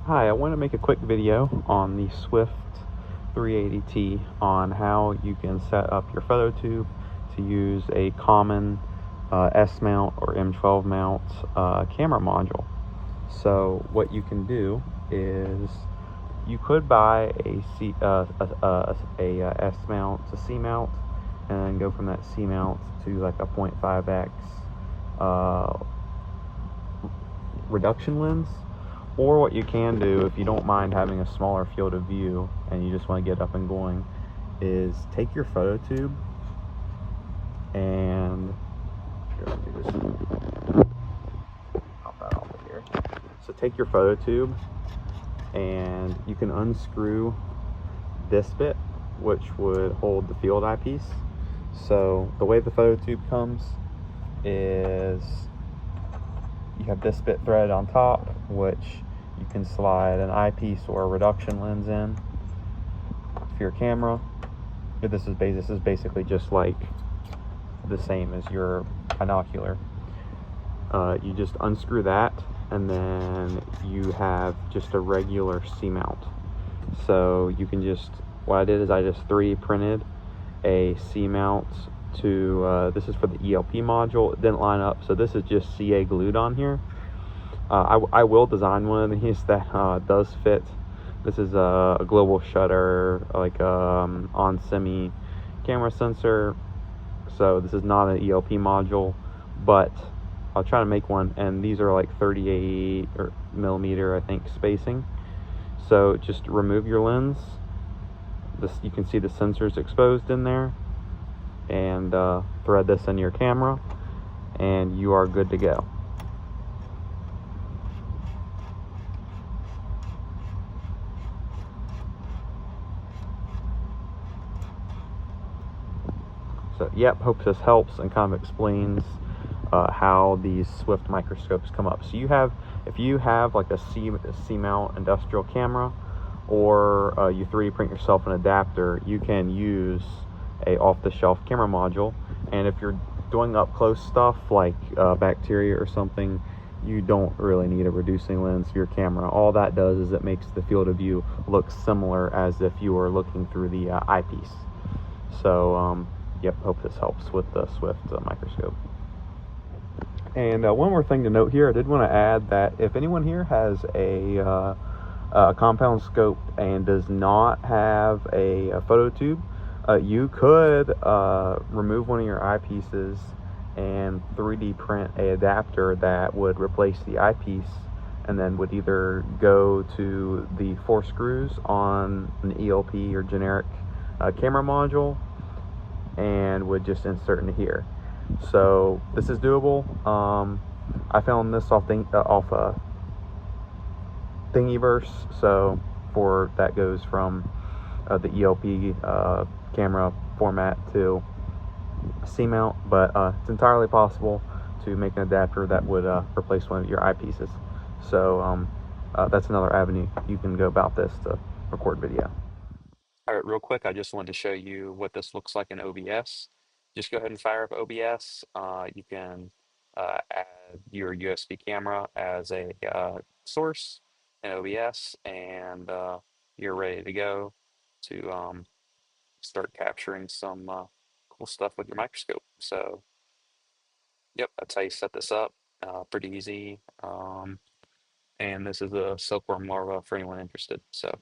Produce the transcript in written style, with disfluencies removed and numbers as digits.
Hi, I want to make a quick video on the Swift 380T on how you can set up your photo tube to use a common S mount or M12 mount camera module. So what you can do is you could buy a S mount to C mount and go from that C mount to like a 0.5x reduction lens. Or what you can do, if you don't mind having a smaller field of view and you just want to get up and going, is take your photo tube and pop that off of here. So take your photo tube and you can unscrew this bit, which would hold the field eyepiece. So the way the photo tube comes is you have this bit threaded on top, which you can slide an eyepiece or a reduction lens in for your camera. This is basically just like the same as your binocular. You just unscrew that, and then you have just a regular C mount. So you can just, what I did is I just 3D printed a C mount to, this is for the ELP module. It didn't line up, so this is just CA glued on here. I will design one of these that does fit. This is a global shutter, like on semi camera sensor. So this is not an ELP module, but I'll try to make one. And these are like 38 millimeter, I think, spacing. So just remove your lens. You can see the sensors exposed in there, and thread this into your camera, and you are good to go. So yep, hope this helps and kind of explains how these Swift microscopes come up. So if you have like a C mount industrial camera, or you 3D print yourself an adapter, you can use a off-the-shelf camera module. And if you're doing up close stuff like bacteria or something, you don't really need a reducing lens for your camera. All that does is it makes the field of view look similar as if you were looking through the eyepiece. So yep, hope this helps with the Swift microscope. And one more thing to note here, I did want to add that if anyone here has a compound scope and does not have a photo tube, you could remove one of your eyepieces and 3D print a adapter that would replace the eyepiece, and then would either go to the 4 screws on an ELP or generic camera module, and would just insert into here. So this is doable. I found this off Thingiverse. So that goes from the ELP camera format to C mount, but it's entirely possible to make an adapter that would replace one of your eyepieces. So that's another avenue you can go about this to record video. All right, real quick, I just wanted to show you what this looks like in OBS. Just go ahead and fire up OBS. You can add your USB camera as a source in OBS, and you're ready to go to start capturing some cool stuff with your microscope. So, yep, that's how you set this up. Pretty easy. And this is a silkworm larva for anyone interested. So.